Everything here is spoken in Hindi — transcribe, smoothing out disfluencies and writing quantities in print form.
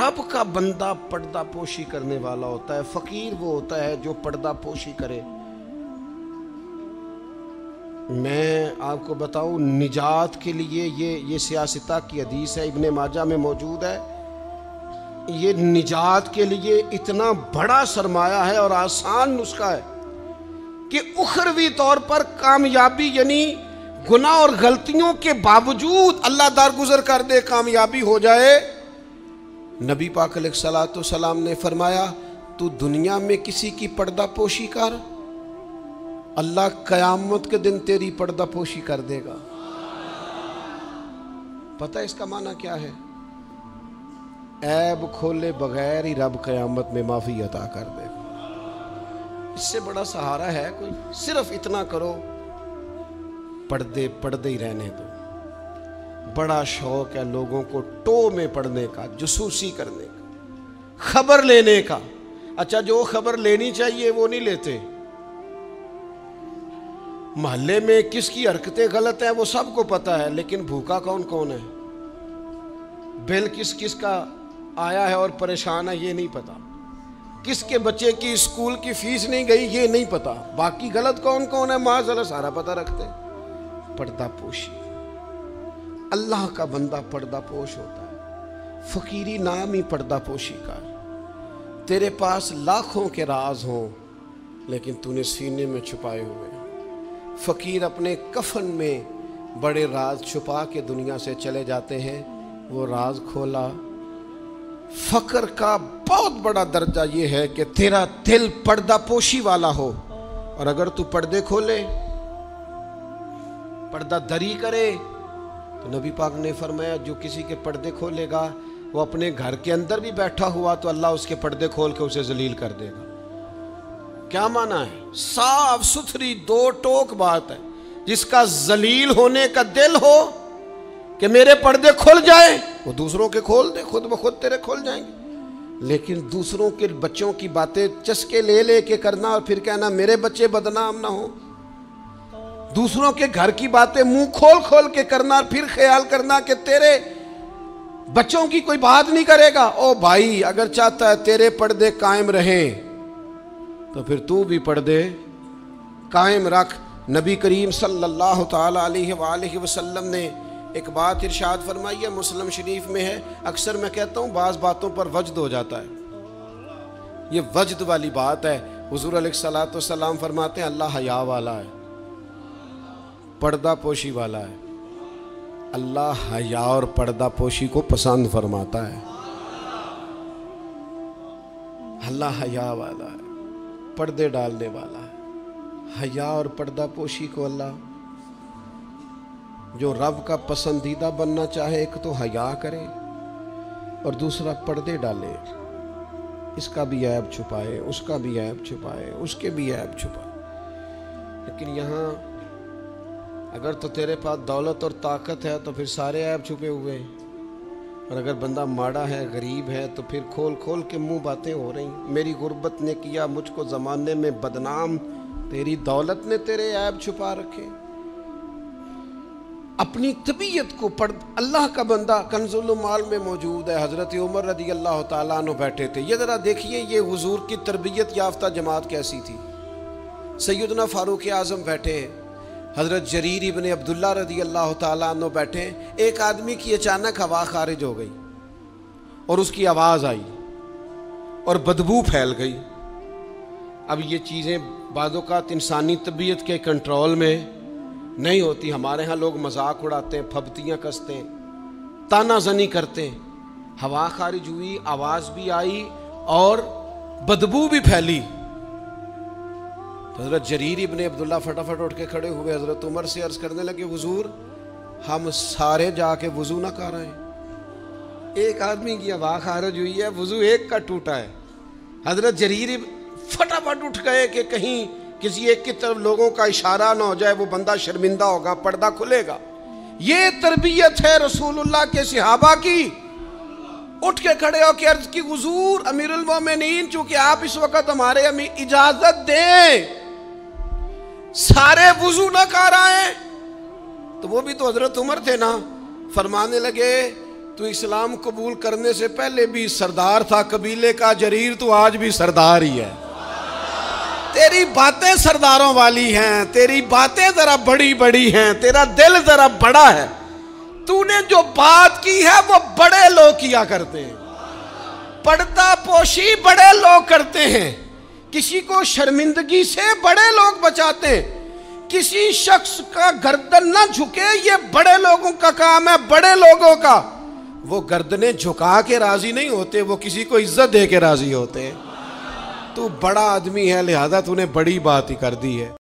रब का बंदा पर्दा पोशी करने वाला होता है। फकीर वो होता है जो पर्दा पोशी करे। मैं आपको बताऊं, निजात के लिए ये सियासता की हदीस है, इब्ने माजा में मौजूद है। ये निजात के लिए इतना बड़ा सरमाया है और आसान नुस्खा है कि उखरवी तौर पर कामयाबी, यानी गुनाह और गलतियों के बावजूद अल्लाह दरगुजर कर दे, कामयाबी हो जाए। नबी पाक अलैहिस्सलातु सलाम ने फरमाया, तू दुनिया में किसी की पर्दा पोशी कर, अल्लाह कयामत के दिन तेरी पर्दा पोशी कर देगा। पता है इसका माना क्या है? ऐब खोले बगैर ही रब कयामत में माफी अता कर देगा। इससे बड़ा सहारा है कोई? सिर्फ इतना करो, पर्दे पर्दे ही रहने दो। बड़ा शौक है लोगों को टो में पढ़ने का, जसूसी करने का, खबर लेने का। अच्छा, जो खबर लेनी चाहिए वो नहीं लेते। मोहल्ले में किसकी हरकतें गलत है वो सबको पता है, लेकिन भूखा कौन कौन है, बिल किस किस का आया है और परेशान है ये नहीं पता, किसके बच्चे की स्कूल की फीस नहीं गई ये नहीं पता, बाकी गलत कौन कौन है माज़अल्लाह सारा पता रखते। पर्दा पोशी, अल्लाह का बंदा पर्दा पोश होता है। फकीरी नाम ही पर्दा पोशी का है। तेरे पास लाखों के राज हों लेकिन तूने सीने में छुपाए हुए। फकीर अपने कफन में बड़े राज छुपा के दुनिया से चले जाते हैं, वो राज खोला। फकर का बहुत बड़ा दर्जा ये है कि तेरा दिल पर्दा पोशी वाला हो, और अगर तू पर्दे खोले, पर्दा दरी करे, तो नबी पाक ने फरमाया जो किसी के पर्दे खोलेगा वो अपने घर के अंदर भी बैठा हुआ तो अल्लाह उसके पर्दे खोल के उसे जलील कर देगा। क्या माना है? साफ सुथरी दो टोक बात है। जिसका जलील होने का दिल हो कि मेरे पर्दे खुल जाए, वो दूसरों के खोल दे, खुद ब खुद तेरे खुल जाएंगे। लेकिन दूसरों के बच्चों की बातें चस्के ले ले के करना और फिर कहना मेरे बच्चे बदनाम ना हो, दूसरों के घर की बातें मुंह खोल खोल के करना और फिर ख्याल करना कि तेरे बच्चों की कोई बात नहीं करेगा। ओ भाई, अगर चाहता है तेरे पर्दे कायम रहें तो फिर तू भी पर्दे कायम रख। नबी करीम सल्लल्लाहु ताला अलैहि वसल्लम ने एक बात इरशाद फरमाई है, मुस्लिम शरीफ में है। अक्सर मैं कहता हूँ बाज़ बातों पर वजद हो जाता है, ये वजद वाली बात है। हुजूर अलैहिस्सलातु वस्सलाम फरमाते हैं अल्लाह हया वाला है, पर्दा पोशी वाला है। अल्लाह हया और पर्दा पोशी को पसंद फरमाता है। अल्लाह हया वाला है, पर्दे डालने वाला है। हया और पर्दा पोशी को अल्लाह, जो रब का पसंदीदा बनना चाहे, एक तो हया करे और दूसरा पर्दे डाले, इसका भी ऐब छुपाए, उसका भी ऐब छुपाए, उसके भी ऐब छुपाए। लेकिन यहाँ अगर तो तेरे पास दौलत और ताकत है तो फिर सारे ऐब छुपे हुए हैं, और अगर बंदा माड़ा है, गरीब है, तो फिर खोल खोल के मुंह बातें हो रही। मेरी गुर्बत ने किया मुझको ज़माने में बदनाम, तेरी दौलत ने तेरे ऐब छुपा रखे। अपनी तबीयत को पढ़। अल्लाह का बंदा कंजुल माल में मौजूद है, हज़रत उमर रदी अल्लाह ताला अन्हु बैठे थे। ये ज़रा देखिए ये हुजूर की तरबियत याफ्ता जमात कैसी थी। सैयदना फारूक आज़म बैठे हैं, हज़रत जरीर इब्ने अब्दुल्ला रदी अल्लाह ताला अन्हु बैठे। एक आदमी की अचानक हवा खारिज हो गई और उसकी आवाज़ आई और बदबू फैल गई। अब ये चीज़ें बाज़-औक़ात इंसानी तबीयत के कंट्रोल में नहीं होती। हमारे यहाँ लोग मजाक उड़ाते हैं, फबतियाँ कसते हैं, तानाज़नी करते हैं। हवा खारिज हुई, आवाज़ भी आई और बदबू भी फैली। हज़रत जरीर इब्ने अब्दुल्ला फटाफट उठ के खड़े हुए, हज़रत उमर से अर्ज़ करने लगे हुजूर हम सारे जाके वज़ू ना कर रहे हैं, एक आदमी की हवा खारिज हुई है, वज़ू एक का टूटा है। हज़रत जरीर फटाफट उठ गए कि कहीं किसी एक की तरफ लोगों का इशारा ना हो जाए, वो बंदा शर्मिंदा होगा, पर्दा खुलेगा। ये तरबियत है रसूलुल्लाह के सहाबा की। उठ के खड़े होकर अर्ज की हुजूर अमीरुल मोमिनीन, चूंकि आप इस वक्त हमारे अमीर, इजाजत दें सारे वुजू न कर आए। तो वो भी तो हजरत उमर थे ना। फरमाने लगे तू इस्लाम कबूल करने से पहले भी सरदार था कबीले का जरीर, तू आज भी सरदार ही है। तेरी बातें सरदारों वाली हैं, तेरी बातें जरा बड़ी बड़ी हैं, तेरा दिल जरा बड़ा है। तूने जो बात की है वो बड़े लोग किया करते हैं, पर्दा पोशी बड़े लोग करते हैं, किसी को शर्मिंदगी से बड़े लोग बचाते हैं। किसी शख्स का गर्दन ना झुके, ये बड़े लोगों का काम है, बड़े लोगों का। वो गर्दनें झुका के राजी नहीं होते, वो किसी को इज्जत दे के राजी होते हैं। तू बड़ा आदमी है, लिहाजा तूने बड़ी बात ही कर दी है।